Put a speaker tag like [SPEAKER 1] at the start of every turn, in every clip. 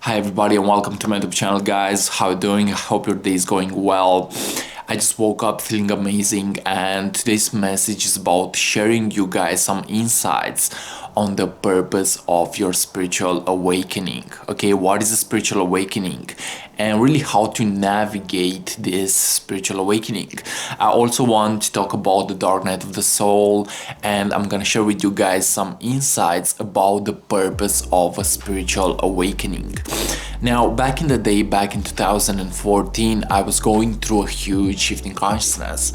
[SPEAKER 1] Hi everybody and welcome to my YouTube channel, guys. How you doing? I hope your day is going well. I just woke up feeling amazing, and today's message is about sharing you guys some insights on the purpose of your spiritual awakening. Okay, what is a spiritual awakening and really how to navigate this spiritual awakening. I also want to talk about the dark night of the soul, and I'm gonna share with you guys some insights about the purpose of a spiritual awakening. Now, back in the day, back in 2014, I was going through a huge shift in consciousness,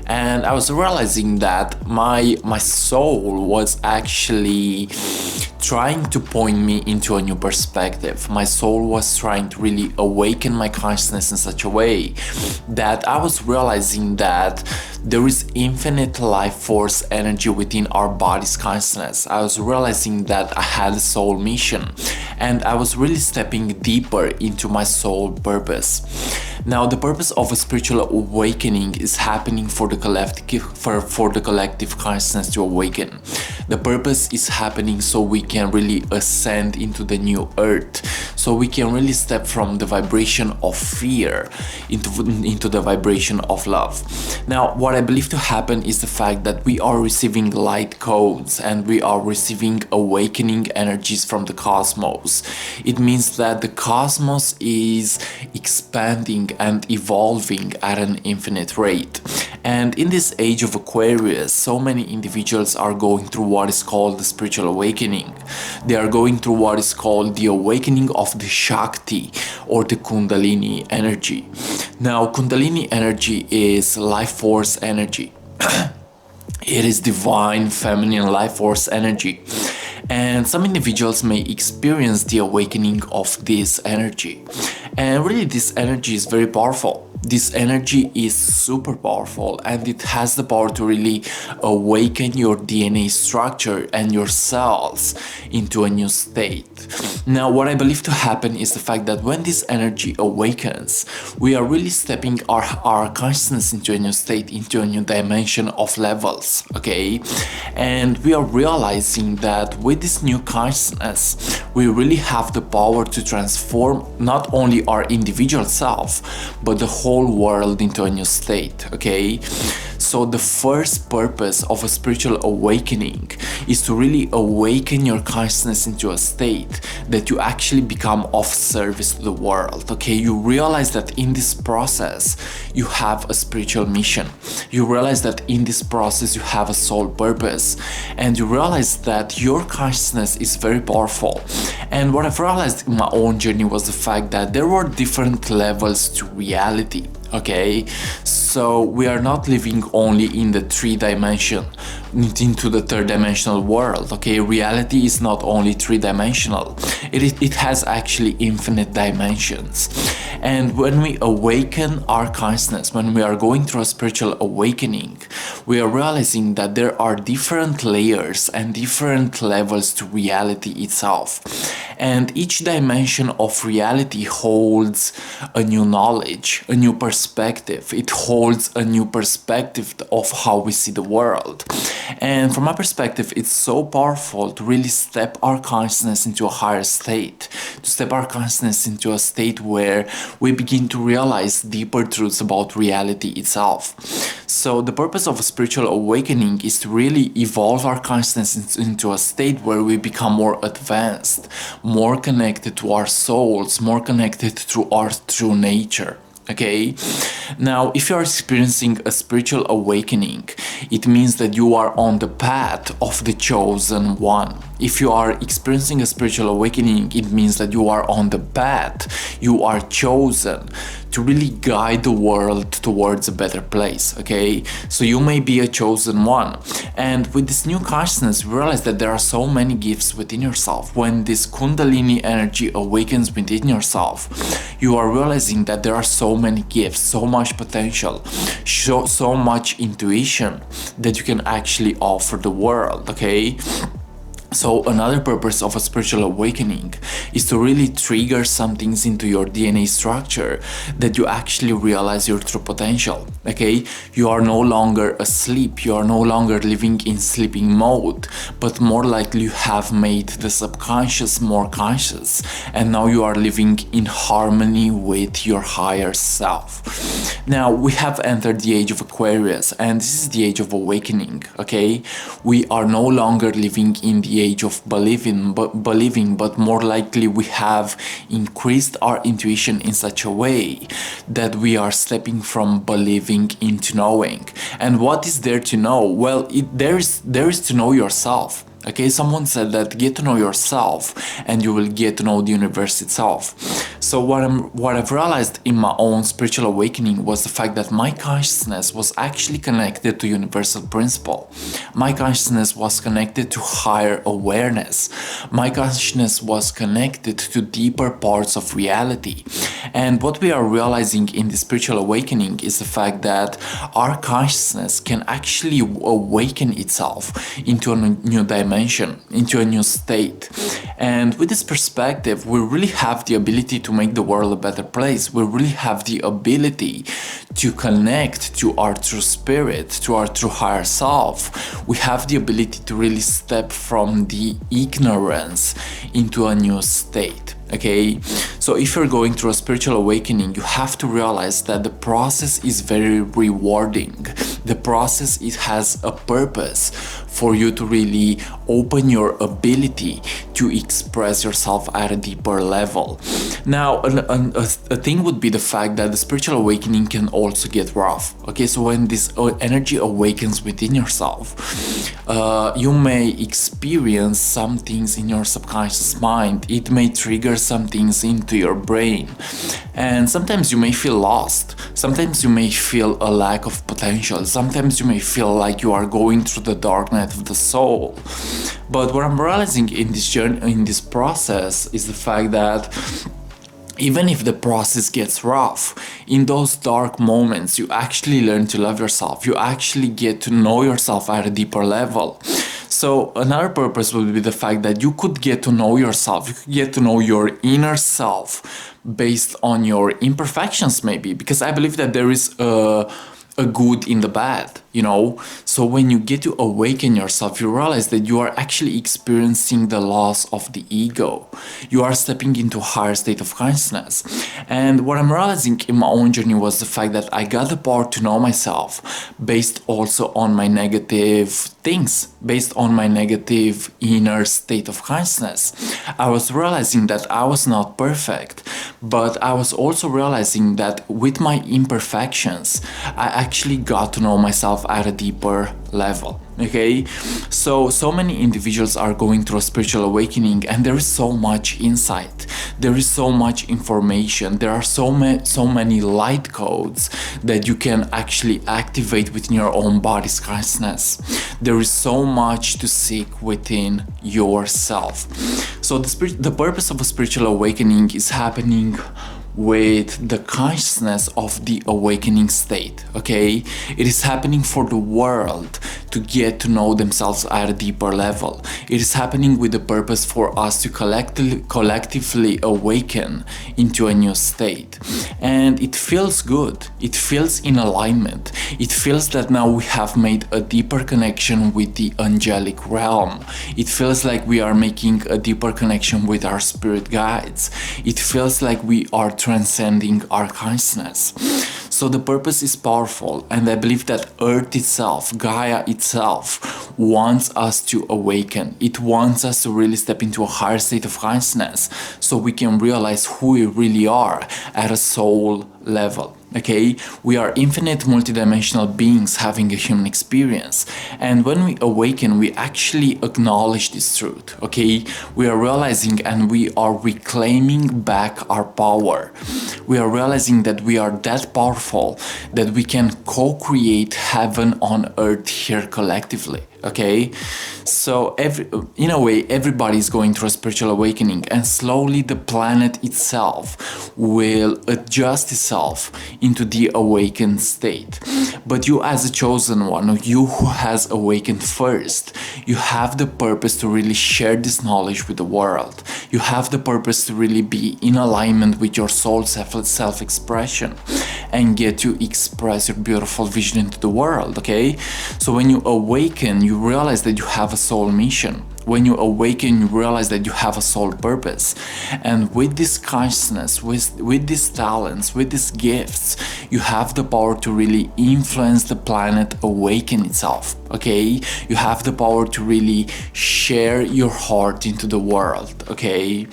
[SPEAKER 1] and I was realizing that my soul was actually trying to point me into a new perspective. My soul was trying to really awaken my consciousness in such a way that I was realizing that there is infinite life force energy within our body's consciousness. I was realizing that I had a soul mission, and I was really stepping deeper into my soul purpose. Now, the purpose of a spiritual awakening is happening for the collective consciousness to awaken. The purpose is happening so we can really ascend into the new earth, so we can really step from the vibration of fear into the vibration of love. Now, what I believe to happen is the fact that we are receiving light codes and we are receiving awakening energies from the cosmos. It means that the cosmos is expanding and evolving at an infinite rate. And in this age of Aquarius, so many individuals are going through what is called the spiritual awakening. They are going through what is called the awakening of the Shakti or the Kundalini energy. Now, Kundalini energy is life force energy. It is divine feminine life force energy. And some individuals may experience the awakening of this energy. And really, this energy is very powerful. This energy is super powerful, and it has the power to really awaken your DNA structure and your cells into a new state. Now, what I believe to happen is the fact that when this energy awakens, we are really stepping our consciousness into a new state, into a new dimension of levels, okay? And we are realizing that with this new consciousness, we really have the power to transform not only our individual self, but the whole world into a new state, okay? So the first purpose of a spiritual awakening is to really awaken your consciousness into a state that you actually become of service to the world, okay? You realize that in this process you have a spiritual mission. You realize that in this process you have a soul purpose, and you realize that your consciousness is very powerful. And what I've realized in my own journey was the fact that there were different levels to reality. Okay, so we are not living only in the 3-dimension, into the 3rd-dimensional world. Okay, reality is not only 3-dimensional, it has actually infinite dimensions. And when we awaken our consciousness, when we are going through a spiritual awakening, we are realizing that there are different layers and different levels to reality itself. And each dimension of reality holds a new knowledge, a new perspective. It holds a new perspective of how we see the world. And from my perspective, it's so powerful to really step our consciousness into a higher state, to step our consciousness into a state where we begin to realize deeper truths about reality itself. So the purpose of a spiritual awakening is to really evolve our consciousness into a state where we become more advanced, more connected to our souls, more connected to our true nature. Okay, now if you are experiencing a spiritual awakening, it means that you are on the path of the chosen one. If you are experiencing a spiritual awakening, it means that you are on the path, you are chosen to really guide the world towards a better place, okay? So you may be a chosen one. And with this new consciousness, you realize that there are so many gifts within yourself. When this Kundalini energy awakens within yourself, you are realizing that there are so many gifts, so much potential, so much intuition that you can actually offer the world, okay? So another purpose of a spiritual awakening is to really trigger some things into your DNA structure that you actually realize your true potential. Okay, you are no longer asleep, you are no longer living in sleeping mode, but more likely you have made the subconscious more conscious, and now you are living in harmony with your higher self. Now we have entered the age of Aquarius, and this is the age of awakening. Okay, we are no longer living in the age of believing, but more likely we have increased our intuition in such a way that we are stepping from believing into knowing. And what is there to know? Well, there is to know yourself. Okay, someone said that get to know yourself and you will get to know the universe itself. So what I've realized in my own spiritual awakening was the fact that my consciousness was actually connected to universal principle. My consciousness was connected to higher awareness. My consciousness was connected to deeper parts of reality. And what we are realizing in the spiritual awakening is the fact that our consciousness can actually awaken itself into a new dimension, into a new state. And with this perspective, we really have the ability to make the world a better place. We really have the ability to connect to our true spirit, to our true higher self. We have the ability to really step from the ignorance into a new state. Okay, so if you're going through a spiritual awakening, you have to realize that the process is very rewarding. The process, it has a purpose for you to really open your ability to express yourself at a deeper level. Now, a thing would be the fact that the spiritual awakening can also get rough. Okay, so when this energy awakens within yourself, you may experience some things in your subconscious mind. It may trigger some things into your brain, and sometimes you may feel lost. Sometimes you may feel a lack of potential. Sometimes you may feel like you are going through the dark night of the soul. But what I'm realizing in this journey, in this process, is the fact that even if the process gets rough, in those dark moments, you actually learn to love yourself. You actually get to know yourself at a deeper level. So another purpose would be the fact that you could get to know yourself. You could get to know your inner self based on your imperfections, maybe, because I believe that there is a good in the bad, you know. So when you get to awaken yourself, you realize that you are actually experiencing the loss of the ego. You are stepping into a higher state of consciousness. And what I'm realizing in my own journey was the fact that I got the power to know myself based also on my negative things, based on my negative inner state of consciousness. I was realizing that I was not perfect, but I was also realizing that with my imperfections, I actually got to know myself at a deeper level. Okay, so many individuals are going through a spiritual awakening, and there is so much insight, there is so much information, there are so many light codes that you can actually activate within your own body's consciousness. There is so much to seek within yourself. So the purpose of a spiritual awakening is happening with the consciousness of the awakening state. Okay, it is happening for the world to get to know themselves at a deeper level. It is happening with the purpose for us to collectively awaken into a new state. And it feels good, it feels in alignment, it feels that now we have made a deeper connection with the angelic realm. It feels like we are making a deeper connection with our spirit guides. It feels like we are transcending our consciousness. So the purpose is powerful, and I believe that Earth itself, Gaia itself, wants us to awaken. It wants us to really step into a higher state of consciousness so we can realize who we really are at a soul level. Okay, we are infinite multidimensional beings having a human experience, and when we awaken, we actually acknowledge this truth. Okay, we are realizing and we are reclaiming back our power. We are realizing that we are that powerful that we can co-create heaven on earth here collectively. Okay, so in a way, everybody is going through a spiritual awakening, and slowly the planet itself will adjust itself into the awakened state. But you, as a chosen one, you who has awakened first, you have the purpose to really share this knowledge with the world. You have the purpose to really be in alignment with your soul self-expression and get to express your beautiful vision into the world. Okay, so when you awaken, you realize that you have a soul mission. When you awaken, you realize that you have a soul purpose. And with this consciousness, with these talents, with these gifts, you have the power to really influence the planet awaken itself. Okay, you have the power to really share your heart into the world. Okay,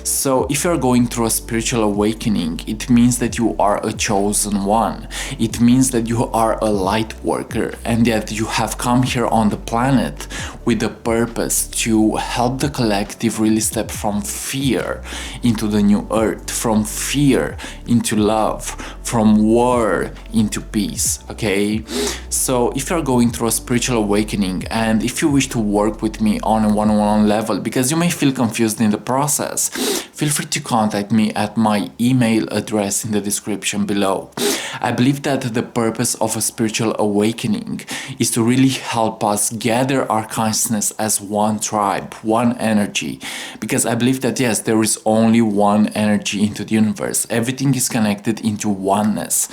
[SPEAKER 1] so if you're going through a spiritual awakening, it means that you are a chosen one. It means that you are a light worker, and that you have come here on the planet with a purpose to help the collective really step from fear into the new earth, from fear into love, from war into peace. Okay, so if you're going through a spiritual awakening, and if you wish to work with me on a one-on-one level, because you may feel confused in the process, feel free to contact me at my email address in the description below. I believe that the purpose of a spiritual awakening is to really help us gather our consciousness as one tribe, one energy, because I believe that yes, there is only one energy into the universe. Everything is connected into oneness.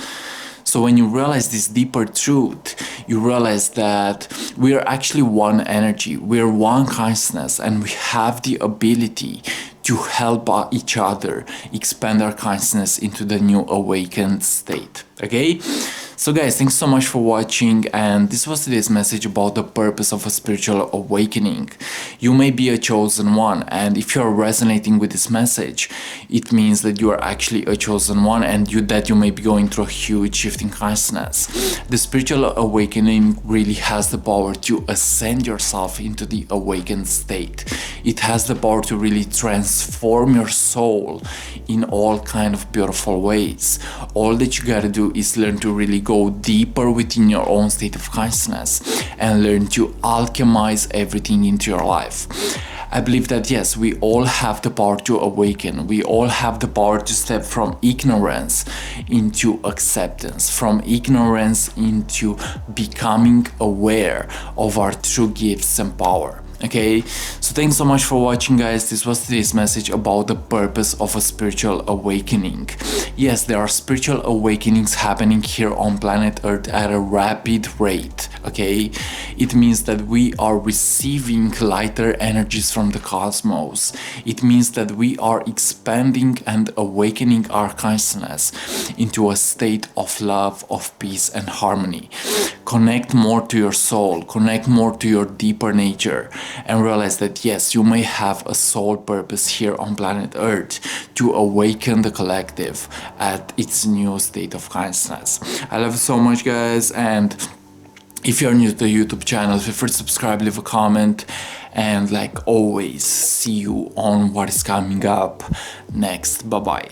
[SPEAKER 1] So when you realize this deeper truth, you realize that we are actually one energy, we are one consciousness, and we have the ability to help each other expand our consciousness into the new awakened state. Okay, so guys, thanks so much for watching, and this was today's message about the purpose of a spiritual awakening. You may be a chosen one, and if you're resonating with this message, it means that you are actually a chosen one, and that you may be going through a huge shift in consciousness. The spiritual awakening really has the power to ascend yourself into the awakened state. It has the power to really transform your soul in all kind of beautiful ways. All that you gotta do is learn to really go deeper within your own state of consciousness and learn to alchemize everything into your life. I believe that yes, we all have the power to awaken. We all have the power to step from ignorance into acceptance, from ignorance into becoming aware of our true gifts and power. Okay, so thanks so much for watching, guys. This was today's message about the purpose of a spiritual awakening. Yes, there are spiritual awakenings happening here on planet Earth at a rapid rate. Okay, it means that we are receiving lighter energies from the cosmos. It means that we are expanding and awakening our consciousness into a state of love, of peace and harmony. Connect more to your soul, connect more to your deeper nature, and realize that yes, you may have a soul purpose here on planet Earth to awaken the collective at its new state of consciousness. I love you so much, guys, and if you're new to the YouTube channel, feel free to subscribe, leave a comment, and like always, see you on what is coming up next. Bye bye.